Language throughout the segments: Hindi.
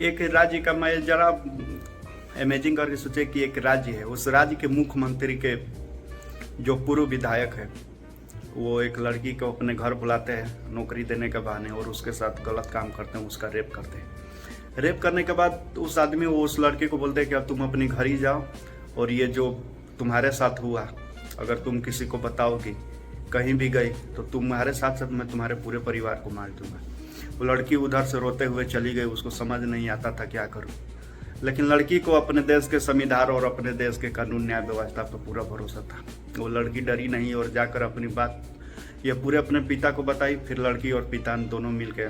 एक राज्य का मैं जरा इमेजिन करके सोचे कि एक राज्य है, उस राज्य के मुख्यमंत्री के जो पूर्व विधायक है वो एक लड़की को अपने घर बुलाते हैं नौकरी देने के बहाने और उसके साथ गलत काम करते हैं, उसका रेप करते हैं। रेप करने के बाद उस आदमी वो उस लड़के को बोलते हैं कि अब तुम अपने घर ही जाओ और ये जो तुम्हारे साथ हुआ अगर तुम किसी को बताओगी कहीं भी गई तो तुम्हारे साथ साथ मैं तुम्हारे पूरे परिवार को मार दूंगा। वो लड़की उधर से रोते हुए चली गई, उसको समझ नहीं आता था क्या करूं, लेकिन लड़की को अपने देश के संविधान और अपने देश के कानून न्याय व्यवस्था पर पूरा भरोसा था। वो लड़की डरी नहीं और जाकर अपनी बात ये पूरे अपने पिता को बताई। फिर लड़की और पिता दोनों मिल के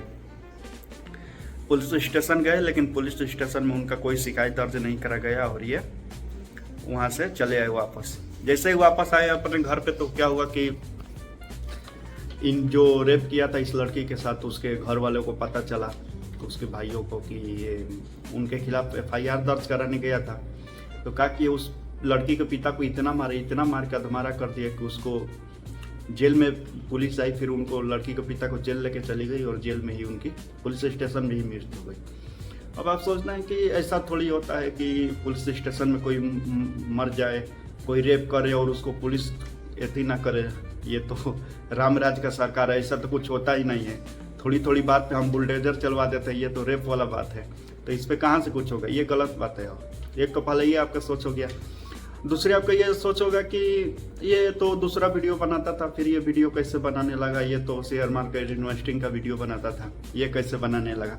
पुलिस स्टेशन गए, लेकिन पुलिस स्टेशन में उनका कोई शिकायत दर्ज नहीं करा गया और ये वहाँ से चले आए वापस। जैसे ही वापस आए अपने घर पे तो क्या हुआ कि इन जो रेप किया था इस लड़की के साथ उसके घर वालों को पता चला, उसके भाइयों को, कि ये उनके खिलाफ FIR दर्ज कराने गया था। तो कहा कि उस लड़की के पिता को इतना मार के अधमारा कर दिया कि उसको जेल में पुलिस आई। फिर उनको लड़की के पिता को जेल लेके चली गई और जेल में ही उनकी पुलिस स्टेशन में ही मृत्यु हो गई। अब आप सोचना है कि ऐसा थोड़ी होता है कि पुलिस स्टेशन में कोई मर जाए, कोई रेप करे और उसको पुलिस एती ना करे। ये तो रामराज का सरकार है, ऐसा तो कुछ होता ही नहीं है। थोड़ी थोड़ी बात पे हम बुलडोजर चलवा देते हैं, ये तो रेप वाला बात है, तो इस पे कहाँ से कुछ होगा, ये गलत बात है। एक तो पहले ये आपका सोच हो गया। दूसरी आपका ये सोच होगा कि ये तो दूसरा वीडियो बनाता था, फिर ये वीडियो कैसे बनाने लगा, ये तो शेयर मार्केट इन्वेस्टिंग का वीडियो बनाता था, ये कैसे बनाने लगा।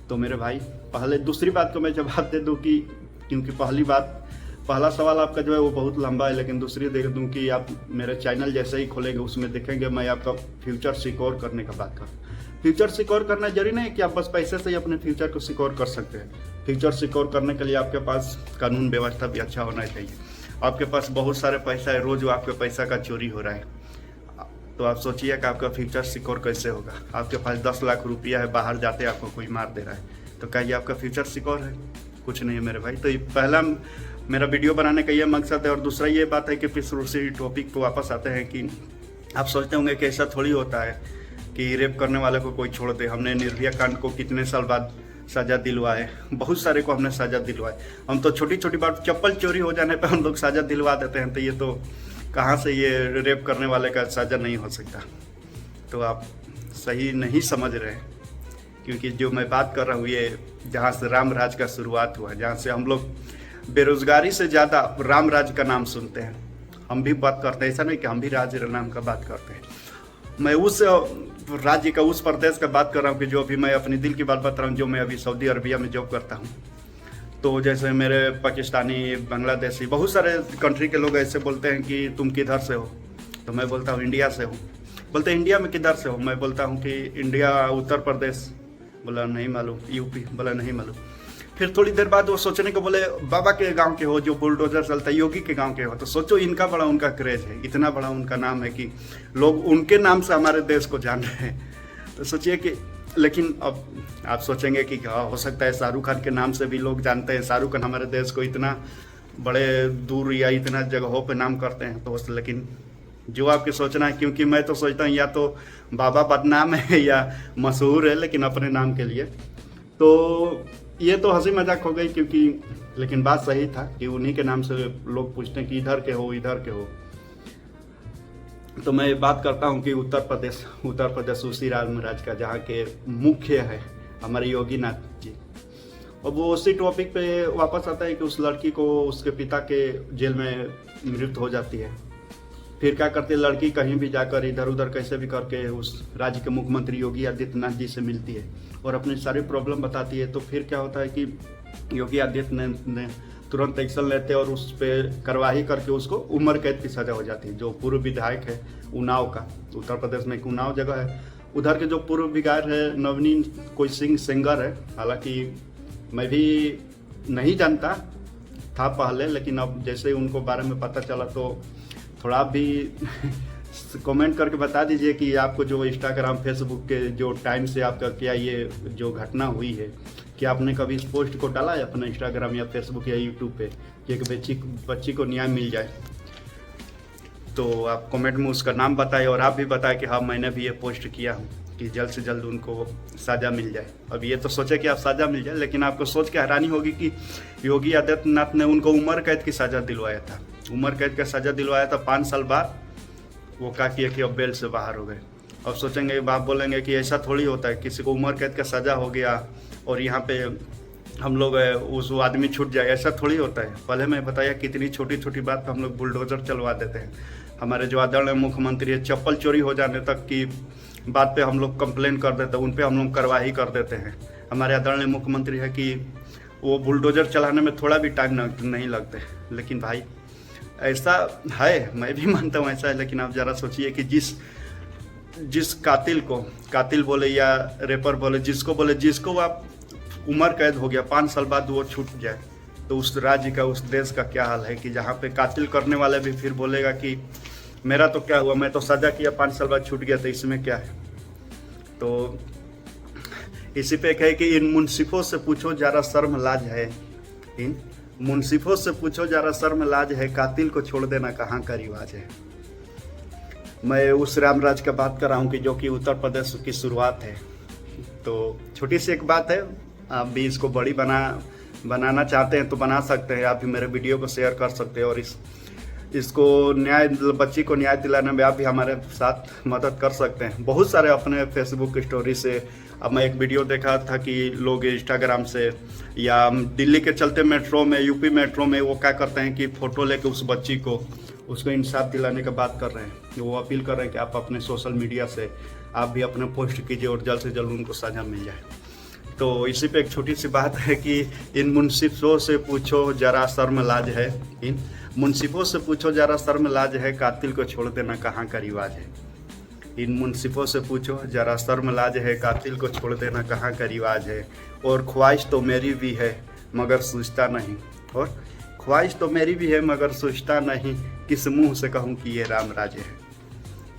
तो मेरे भाई पहले दूसरी बात को मैं जवाब दे दूँ कि क्योंकि पहला सवाल आपका जो है वो बहुत लंबा है, लेकिन दूसरी देख दूं कि आप मेरे चैनल जैसे ही खोलेंगे उसमें देखेंगे मैं आपका फ्यूचर सिक्योर करने का बात कर। फ्यूचर सिक्योर करना जरूरी नहीं है कि आप बस पैसे से ही अपने फ्यूचर को सिक्योर कर सकते हैं। फ्यूचर सिक्योर करने के लिए आपके पास कानून व्यवस्था भी अच्छा होना चाहिए। आपके पास बहुत सारे पैसा है, रोज आपके पैसा का चोरी हो रहा है, तो आप सोचिए कि आपका फ्यूचर सिक्योर कैसे होगा। आपके पास 10 लाख रुपया है, बाहर जाते आपको कोई मार दे रहा है, तो क्या ये आपका फ्यूचर सिक्योर है? कुछ नहीं है मेरे भाई। तो ये पहला मेरा वीडियो बनाने का ये मकसद है। और दूसरा ये बात है कि फिर उसी टॉपिक पे वापस आते हैं कि आप सोचते होंगे कि ऐसा थोड़ी होता है कि रेप करने वाले को कोई छोड़ दे। हमने निर्भया कांड को कितने साल बाद सजा दिलवाए, बहुत सारे को हमने सजा दिलवाए। हम तो छोटी छोटी बात, चप्पल चोरी हो जाने पे हम लोग सजा दिलवा देते हैं, तो ये तो कहाँ से ये रेप करने वाले का सजा नहीं हो सकता। तो आप सही नहीं समझ रहे हैं, क्योंकि जो मैं बात कर रहा हूँ ये जहाँ से राम राज का शुरुआत हुआ, जहाँ से हम लोग बेरोजगारी से ज़्यादा राम राज का नाम सुनते हैं। हम भी बात करते हैं, ऐसा नहीं कि हम भी राज्य नाम का बात करते हैं। मैं उस राज्य का, उस प्रदेश का बात कर रहा हूँ कि जो अभी मैं अपनी दिल की बात बता रहा हूँ, जो मैं अभी सऊदी अरबिया में जॉब करता हूँ। तो जैसे मेरे पाकिस्तानी, बांग्लादेशी, बहुत सारे कंट्री के लोग ऐसे बोलते हैं कि तुम किधर से हो, तो मैं बोलता हूँ इंडिया से हूँ। बोलते हैं इंडिया में किधर से हो, मैं बोलता हूँ कि इंडिया उत्तर प्रदेश। बोला नहीं मालूम। यूपी, बोला नहीं मालूम। फिर थोड़ी देर बाद वो सोचने को बोले बाबा के गांव के हो, जो बुलडोजर चलता है, योगी के गांव के हो। तो सोचो इनका बड़ा उनका क्रेज है, इतना बड़ा उनका नाम है कि लोग उनके नाम से हमारे देश को जान रहे हैं। तो सोचिए कि, लेकिन अब आप सोचेंगे कि हो सकता है शाहरुख खान के नाम से भी लोग जानते हैं। शाहरुख खान हमारे देश को इतना बड़े दूर या इतना जगहों पर नाम करते हैं, तो लेकिन जो आपके सोचना है, क्योंकि मैं तो सोचता हूँ या तो बाबा बदनाम है या मशहूर है, लेकिन अपने नाम के लिए। तो ये तो हंसी मजाक हो गई, क्योंकि लेकिन बात सही था कि उन्हीं के नाम से लोग पूछते हैं कि इधर के हो, इधर के हो। तो मैं बात करता हूँ कि उत्तर प्रदेश उसी राज का, जहाँ के मुख्य है हमारे योगी नाथ जी। और वो उसी टॉपिक पे वापस आता है कि उस लड़की को उसके पिता के जेल में मृत्यु हो जाती है। फिर क्या करती है लड़की, कहीं भी जाकर इधर उधर कैसे भी करके उस राज्य के मुख्यमंत्री योगी आदित्यनाथ जी से मिलती है और अपनी सारी प्रॉब्लम बताती है। तो फिर क्या होता है कि योगी आदित्यनाथ ने तुरंत एक्शन लेते हैं और उस पर कार्रवाई करके उसको उम्र कैद की सजा हो जाती है। जो पूर्व विधायक है उन्नाव का, उत्तर प्रदेश में एक उन्नाव जगह है, उधर के जो पूर्व विधायक है नवनीत कोई सिंह सेंगर है। हालांकि मैं भी नहीं जानता था पहले, लेकिन अब जैसे उनको बारे में पता चला तो थोड़ा आप भी कमेंट करके बता दीजिए कि आपको जो इंस्टाग्राम फेसबुक के जो टाइम से आपका क्या ये जो घटना हुई है, कि आपने कभी इस पोस्ट को डाला है अपना इंस्टाग्राम या फेसबुक या यूट्यूब पे कि एक बच्ची को न्याय मिल जाए। तो आप कमेंट में उसका नाम बताएं और आप भी बताएं कि हाँ मैंने भी ये पोस्ट किया हूँ। कि जल्द से जल्द उनको सज़ा मिल जाए। अब ये तो सोचे कि आप सज़ा मिल जाए, लेकिन आपको सोच के हैरानी होगी कि योगी आदित्यनाथ ने उनको उम्र कैद की सज़ा दिलवाया था। उम्र कैद का सज़ा दिलवाया था, 5 साल बाद वो क्या किया कि अब बेल से बाहर हो गए। अब सोचेंगे, बाप बोलेंगे कि ऐसा थोड़ी होता है, किसी को उम्र कैद का सज़ा हो गया और यहाँ पे हम लोग उस आदमी छूट जाए, ऐसा थोड़ी होता है। पहले मैं बताया कितनी छोटी छोटी बात पर हम लोग बुलडोजर चलवा देते हैं। हमारे जो आदरणीय मुख्यमंत्री है, चप्पल चोरी हो जाने तक की बात पे हम लोग कंप्लेन कर देते हैं, उन पे हम लोग कार्रवाई कर देते हैं। हमारे आदरणीय मुख्यमंत्री है कि वो बुलडोजर चलाने में थोड़ा भी टाइम नहीं लगते। लेकिन भाई ऐसा है, मैं भी मानता हूँ ऐसा है, लेकिन आप ज़रा सोचिए कि जिस कातिल को कातिल बोले या रेपर बोले, जिसको आप उम्र कैद हो गया, 5 साल बाद वो छूट जाए, तो उस राज्य का, उस देश का क्या हाल है कि जहाँ पे कातिल करने वाले भी फिर बोलेगा कि मेरा तो क्या हुआ, मैं तो सज़ा किया, 5 साल बाद छूट गया, तो इसमें क्या है। तो इसी पे कहे कि इन मुंसिफों से पूछो जरा शर्म लाज है, इन मुंसिफों से पूछो जरा शर्म लाज है, कातिल को छोड़ देना कहाँ का रिवाज है। मैं उस रामराज का बात कर रहा हूँ कि जो कि उत्तर प्रदेश की शुरुआत है। तो छोटी सी एक बात है, आप भी इसको बड़ी बनाना चाहते हैं तो बना सकते हैं। आप भी मेरे वीडियो को शेयर कर सकते हैं और इसको बच्ची को न्याय दिलाने में आप भी हमारे साथ मदद कर सकते हैं। बहुत सारे अपने फेसबुक स्टोरी से, अब मैं एक वीडियो देखा था कि लोग इंस्टाग्राम से या दिल्ली के चलते मेट्रो में, यूपी मेट्रो में वो क्या करते हैं कि फ़ोटो लेके उस बच्ची को, उसको इंसाफ दिलाने का बात कर रहे हैं। वो अपील कर रहे हैं कि आप अपने सोशल मीडिया से आप भी अपने पोस्ट कीजिए और जल्द से जल्द उनको सज़ा मिल जाए। तो इसी पे एक छोटी सी बात है कि इन मुंसिफों से पूछो जरा शर्म लाज है, इन मुंसिफों से पूछो जरा शर्म लाज है, कातिल को छोड़ देना कहाँ का रिवाज है। इन मुंसिफों से पूछो जरा शर्म लाज है, कातिल को छोड़ देना कहाँ का रिवाज है। और ख्वाहिश तो मेरी भी है मगर सोचता नहीं, और ख्वाहिश तो मेरी भी है मगर सोचता नहीं, किस मुंह से कहूँ कि ये राम राज्य है।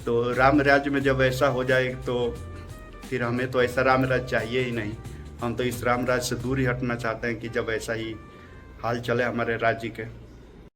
तो राम राज्य में जब ऐसा हो जाए तो फिर हमें तो ऐसा राम राज्य चाहिए ही नहीं। हम तो इस राम राज्य से दूर ही हटना चाहते हैं कि जब ऐसा ही हाल चले हमारे राज्य के।